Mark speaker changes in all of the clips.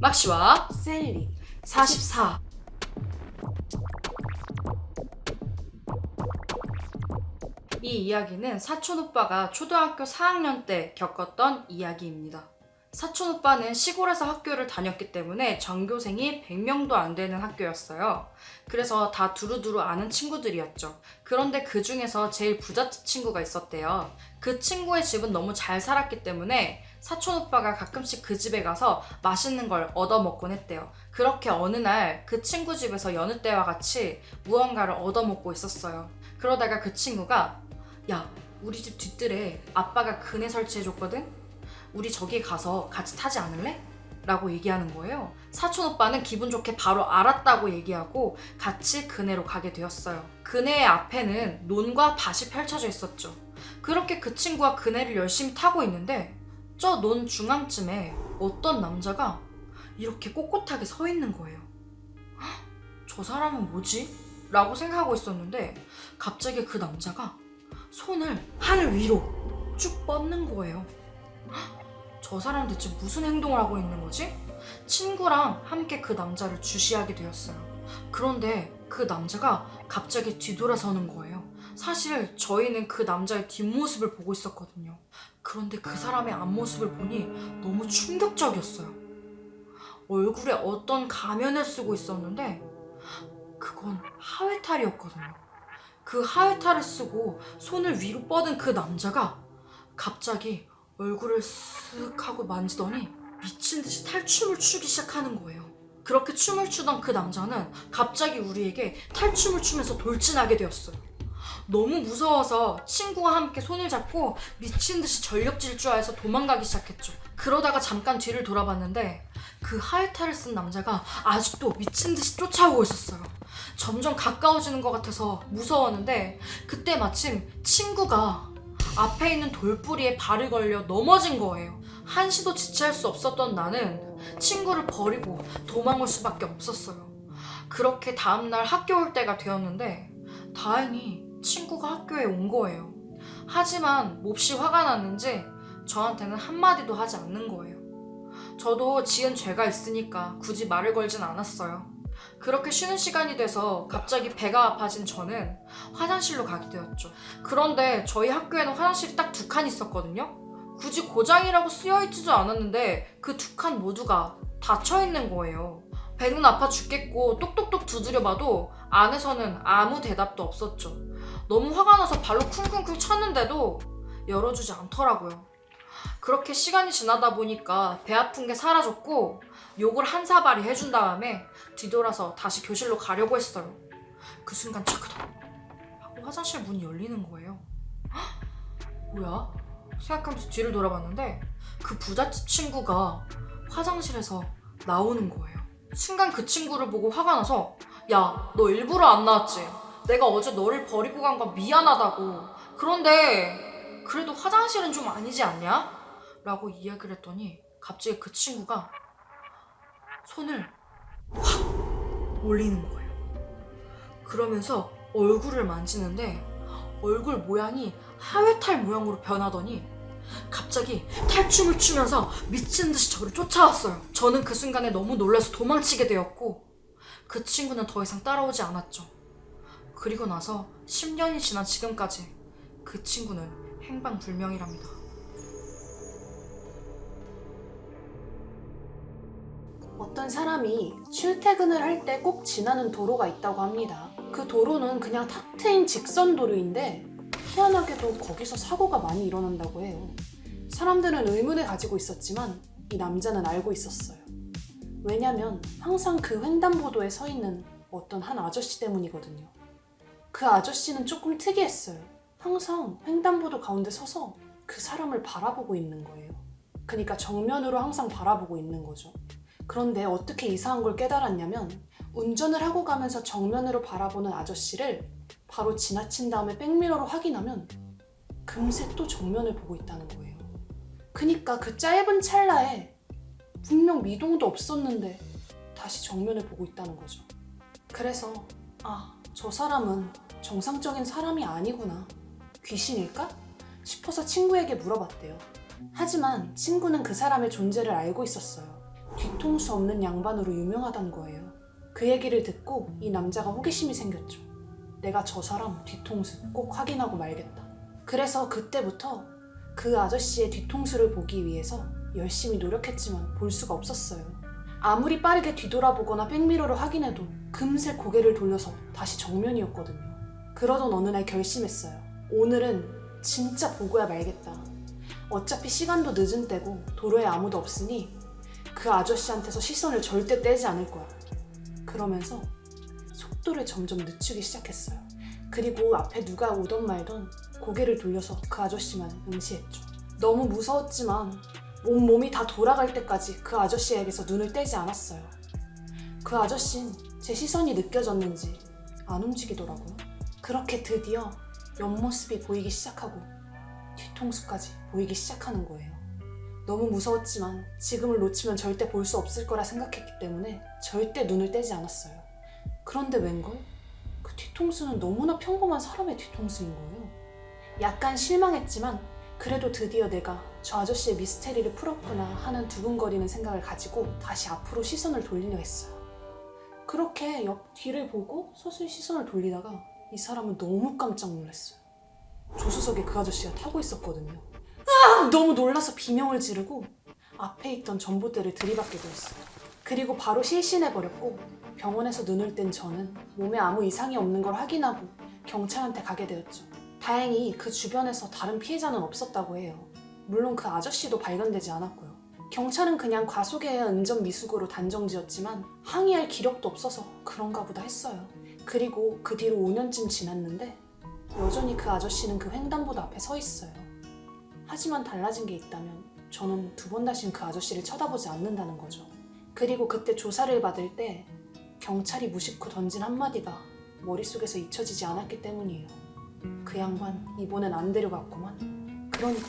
Speaker 1: 막시와
Speaker 2: 셀리
Speaker 1: 44. 이 이야기는 사촌 오빠가 초등학교 4학년 때 겪었던 이야기입니다. 사촌 오빠는 시골에서 학교를 다녔기 때문에 전교생이 100명도 안 되는 학교였어요. 그래서 다 두루두루 아는 친구들이었죠. 그런데 그 중에서 제일 부잣집 친구가 있었대요. 그 친구의 집은 너무 잘 살았기 때문에 사촌 오빠가 가끔씩 그 집에 가서 맛있는 걸 얻어먹곤 했대요. 그렇게 어느 날 그 친구 집에서 여느 때와 같이 무언가를 얻어먹고 있었어요. 그러다가 그 친구가 야, 우리 집 뒷뜰에 아빠가 그네 설치해줬거든? 우리 저기 가서 같이 타지 않을래? 라고 얘기하는 거예요. 사촌 오빠는 기분 좋게 바로 알았다고 얘기하고 같이 그네로 가게 되었어요. 그네의 앞에는 논과 밭이 펼쳐져 있었죠. 그렇게 그 친구가 그네를 열심히 타고 있는데 저 논 중앙쯤에 어떤 남자가 이렇게 꼿꼿하게 서 있는 거예요. 헉, 저 사람은 뭐지? 라고 생각하고 있었는데 갑자기 그 남자가 손을 하늘 위로 쭉 뻗는 거예요. 저 사람 대체 무슨 행동을 하고 있는 거지? 친구랑 함께 그 남자를 주시하게 되었어요. 그런데 그 남자가 갑자기 뒤돌아서는 거예요. 사실 저희는 그 남자의 뒷모습을 보고 있었거든요. 그런데 그 사람의 앞모습을 보니 너무 충격적이었어요. 얼굴에 어떤 가면을 쓰고 있었는데 그건 하회탈이었거든요. 그 하회탈을 쓰고 손을 위로 뻗은 그 남자가 갑자기 얼굴을 쓱 하고 만지더니 미친 듯이 탈춤을 추기 시작하는 거예요. 그렇게 춤을 추던 그 남자는 갑자기 우리에게 탈춤을 추면서 돌진하게 되었어요. 너무 무서워서 친구와 함께 손을 잡고 미친 듯이 전력 질주하여서 도망가기 시작했죠. 그러다가 잠깐 뒤를 돌아봤는데 그 하이탈을 쓴 남자가 아직도 미친 듯이 쫓아오고 있었어요. 점점 가까워지는 것 같아서 무서웠는데 그때 마침 친구가 앞에 있는 돌뿌리에 발을 걸려 넘어진 거예요. 한시도 지체할 수 없었던 나는 친구를 버리고 도망올 수밖에 없었어요. 그렇게 다음날 학교 올 때가 되었는데 다행히 친구가 학교에 온 거예요. 하지만 몹시 화가 났는지 저한테는 한마디도 하지 않는 거예요. 저도 지은 죄가 있으니까 굳이 말을 걸진 않았어요. 그렇게 쉬는 시간이 돼서 갑자기 배가 아파진 저는 화장실로 가게 되었죠. 그런데 저희 학교에는 화장실이 딱 2칸 있었거든요. 굳이 고장이라고 쓰여있지도 않았는데 그 2칸 모두가 닫혀있는 거예요. 배는 아파 죽겠고 똑똑똑 두드려봐도 안에서는 아무 대답도 없었죠. 너무 화가 나서 발로 쿵쿵쿵 쳤는데도 열어주지 않더라고요. 그렇게 시간이 지나다 보니까 배 아픈 게 사라졌고 욕을 한 사발이 해준 다음에 뒤돌아서 다시 교실로 가려고 했어요. 그 순간 차크덕 하고 화장실 문이 열리는 거예요. 헉, 뭐야? 생각하면서 뒤를 돌아봤는데 그 부잣집 친구가 화장실에서 나오는 거예요. 순간 그 친구를 보고 화가 나서 야, 너 일부러 안 나왔지? 내가 어제 너를 버리고 간 거 미안하다고. 그런데 그래도 화장실은 좀 아니지 않냐? 라고 이야기를 했더니 갑자기 그 친구가 손을 확 올리는 거예요. 그러면서 얼굴을 만지는데 얼굴 모양이 하회탈 모양으로 변하더니 갑자기 탈춤을 추면서 미친 듯이 저를 쫓아왔어요. 저는 그 순간에 너무 놀라서 도망치게 되었고 그 친구는 더 이상 따라오지 않았죠. 그리고 나서 10년이 지난 지금까지 그 친구는 행방불명이랍니다.
Speaker 2: 어떤 사람이 출퇴근을 할 때 꼭 지나는 도로가 있다고 합니다. 그 도로는 그냥 탁 트인 직선 도로인데 희한하게도 거기서 사고가 많이 일어난다고 해요. 사람들은 의문을 가지고 있었지만 이 남자는 알고 있었어요. 왜냐면 항상 그 횡단보도에 서 있는 어떤 한 아저씨 때문이거든요. 그 아저씨는 조금 특이했어요. 항상 횡단보도 가운데 서서 그 사람을 바라보고 있는 거예요. 그러니까 정면으로 항상 바라보고 있는 거죠. 그런데 어떻게 이상한 걸 깨달았냐면 운전을 하고 가면서 정면으로 바라보는 아저씨를 바로 지나친 다음에 백미러로 확인하면 금세 또 정면을 보고 있다는 거예요. 그니까 그 짧은 찰나에 분명 미동도 없었는데 다시 정면을 보고 있다는 거죠. 그래서 저 사람은 정상적인 사람이 아니구나. 귀신일까? 싶어서 친구에게 물어봤대요. 하지만 친구는 그 사람의 존재를 알고 있었어요. 뒤통수 없는 양반으로 유명하다는 거예요. 그 얘기를 듣고 이 남자가 호기심이 생겼죠. 내가 저 사람 뒤통수 꼭 확인하고 말겠다. 그래서 그때부터 그 아저씨의 뒤통수를 보기 위해서 열심히 노력했지만 볼 수가 없었어요. 아무리 빠르게 뒤돌아보거나 백미러를 확인해도 금세 고개를 돌려서 다시 정면이었거든요. 그러던 어느 날 결심했어요. 오늘은 진짜 보고야 말겠다. 어차피 시간도 늦은 때고 도로에 아무도 없으니 그 아저씨한테서 시선을 절대 떼지 않을 거야. 그러면서 속도를 점점 늦추기 시작했어요. 그리고 앞에 누가 오던 말던 고개를 돌려서 그 아저씨만 응시했죠. 너무 무서웠지만 온몸이 다 돌아갈 때까지 그 아저씨에게서 눈을 떼지 않았어요. 그 아저씨는 제 시선이 느껴졌는지 안 움직이더라고요. 그렇게 드디어 옆모습이 보이기 시작하고 뒤통수까지 보이기 시작하는 거예요. 너무 무서웠지만 지금을 놓치면 절대 볼 수 없을 거라 생각했기 때문에 절대 눈을 떼지 않았어요. 그런데 웬걸? 그 뒤통수는 너무나 평범한 사람의 뒤통수인 거예요. 약간 실망했지만 그래도 드디어 내가 저 아저씨의 미스테리를 풀었구나 하는 두근거리는 생각을 가지고 다시 앞으로 시선을 돌리려 했어요. 그렇게 옆 뒤를 보고 서서히 시선을 돌리다가 이 사람은 너무 깜짝 놀랐어요. 조수석에 그 아저씨가 타고 있었거든요. 너무 놀라서 비명을 지르고 앞에 있던 전봇대를 들이받게 되었어요. 그리고 바로 실신해버렸고 병원에서 눈을 뗀 저는 몸에 아무 이상이 없는 걸 확인하고 경찰한테 가게 되었죠. 다행히 그 주변에서 다른 피해자는 없었다고 해요. 물론 그 아저씨도 발견되지 않았고요. 경찰은 그냥 과속에 의한 운전미숙으로 단정지었지만 항의할 기력도 없어서 그런가 보다 했어요. 그리고 그 뒤로 5년쯤 지났는데 여전히 그 아저씨는 그 횡단보도 앞에 서 있어요. 하지만 달라진 게 있다면 저는 두 번 다신 그 아저씨를 쳐다보지 않는다는 거죠. 그리고 그때 조사를 받을 때 경찰이 무심코 던진 한마디가 머릿속에서 잊혀지지 않았기 때문이에요. 그 양반 이번엔 안 데려갔구만. 그러니까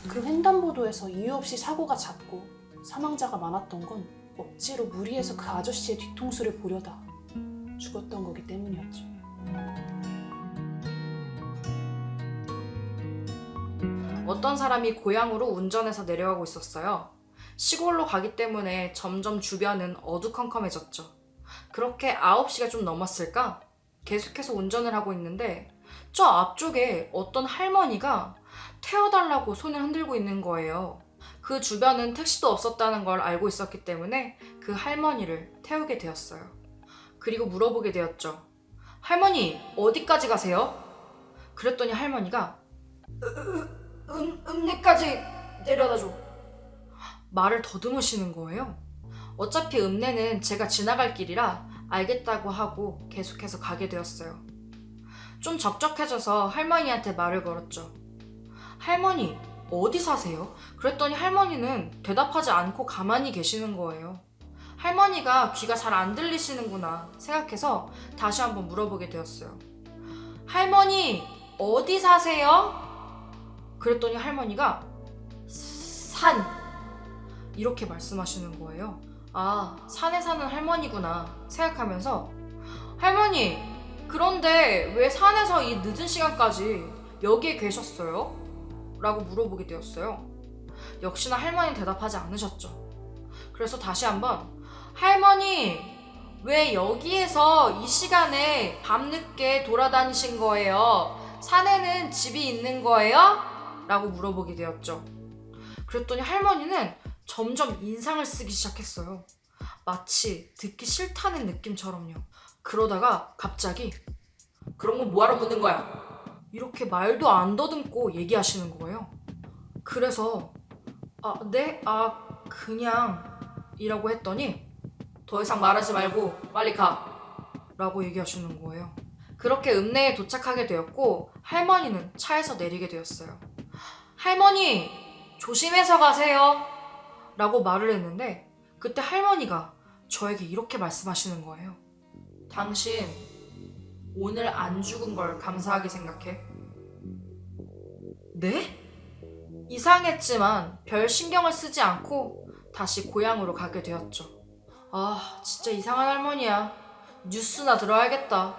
Speaker 2: 그 횡단보도에서 이유 없이 사고가 잦고 사망자가 많았던 건 억지로 무리해서 그 아저씨의 뒤통수를 보려다 죽었던 거기 때문이었죠.
Speaker 1: 어떤 사람이 고향으로 운전해서 내려가고 있었어요. 시골로 가기 때문에 점점 주변은 어두컴컴해졌죠. 그렇게 9시가 좀 넘었을까? 계속해서 운전을 하고 있는데 저 앞쪽에 어떤 할머니가 태워달라고 손을 흔들고 있는 거예요. 그 주변은 택시도 없었다는 걸 알고 있었기 때문에 그 할머니를 태우게 되었어요. 그리고 물어보게 되었죠. 할머니, 어디까지 가세요? 그랬더니 할머니가 읍내까지 내려다줘. 말을 더듬으시는 거예요. 어차피 읍내는 제가 지나갈 길이라 알겠다고 하고 계속해서 가게 되었어요. 좀 적적해져서 할머니한테 말을 걸었죠. 할머니, 어디 사세요? 그랬더니 할머니는 대답하지 않고 가만히 계시는 거예요. 할머니가 귀가 잘 안 들리시는구나 생각해서 다시 한번 물어보게 되었어요. 할머니, 어디 사세요? 그랬더니 할머니가 산! 이렇게 말씀하시는 거예요. 아, 산에 사는 할머니구나 생각하면서 할머니, 그런데 왜 산에서 이 늦은 시간까지 여기에 계셨어요? 라고 물어보게 되었어요. 역시나 할머니는 대답하지 않으셨죠. 그래서 다시 한번 할머니, 왜 여기에서 이 시간에 밤늦게 돌아다니신 거예요? 산에는 집이 있는 거예요? 라고 물어보게 되었죠. 그랬더니 할머니는 점점 인상을 쓰기 시작했어요. 마치 듣기 싫다는 느낌처럼요. 그러다가 갑자기 그런 건 뭐하러 묻는 거야? 이렇게 말도 안 더듬고 얘기하시는 거예요. 그래서 네? 그냥 이라고 했더니 더 이상 말하지 말고 빨리 가 라고 얘기하시는 거예요. 그렇게 읍내에 도착하게 되었고 할머니는 차에서 내리게 되었어요. 할머니, 조심해서 가세요 라고 말을 했는데 그때 할머니가 저에게 이렇게 말씀하시는 거예요. 당신 오늘 안 죽은 걸 감사하게 생각해? 네? 이상했지만 별 신경을 쓰지 않고 다시 고향으로 가게 되었죠. 아, 진짜 이상한 할머니야. 뉴스나 들어야겠다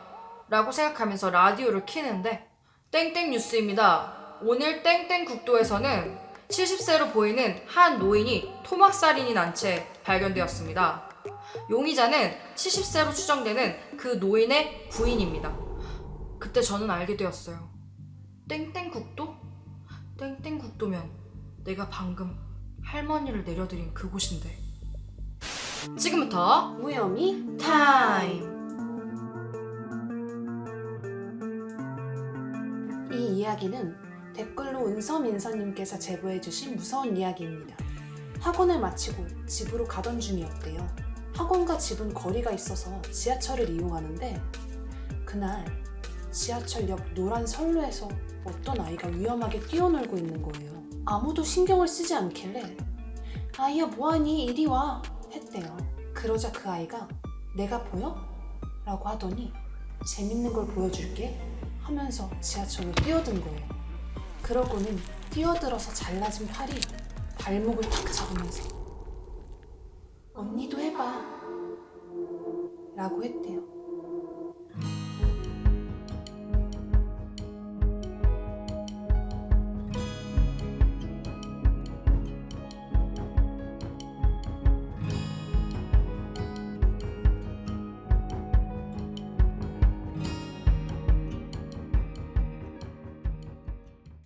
Speaker 1: 라고 생각하면서 라디오를 켜는데 땡땡 뉴스입니다. 오늘 땡땡 국도에서는 70세로 보이는 한 노인이 토막살인이 난 채 발견되었습니다. 용의자는 70세로 추정되는 그 노인의 부인입니다. 그때 저는 알게 되었어요. 땡땡국도? 땡땡국도면 내가 방금 할머니를 내려드린 그곳인데. 지금부터
Speaker 2: 무혐의
Speaker 1: 타임!
Speaker 2: 이 이야기는 댓글로 은서민서님께서 제보해주신 무서운 이야기입니다. 학원을 마치고 집으로 가던 중이었대요. 학원과 집은 거리가 있어서 지하철을 이용하는데 그날 지하철 옆 노란 선로에서 어떤 아이가 위험하게 뛰어놀고 있는 거예요. 아무도 신경을 쓰지 않길래 아이야 뭐하니 이리 와 했대요. 그러자 그 아이가 내가 보여? 라고 하더니 재밌는 걸 보여줄게 하면서 지하철로 뛰어든 거예요. 그러고는 뛰어들어서 잘라진 팔이 발목을 탁 잡으면서 언니도 해봐 라고 했대요.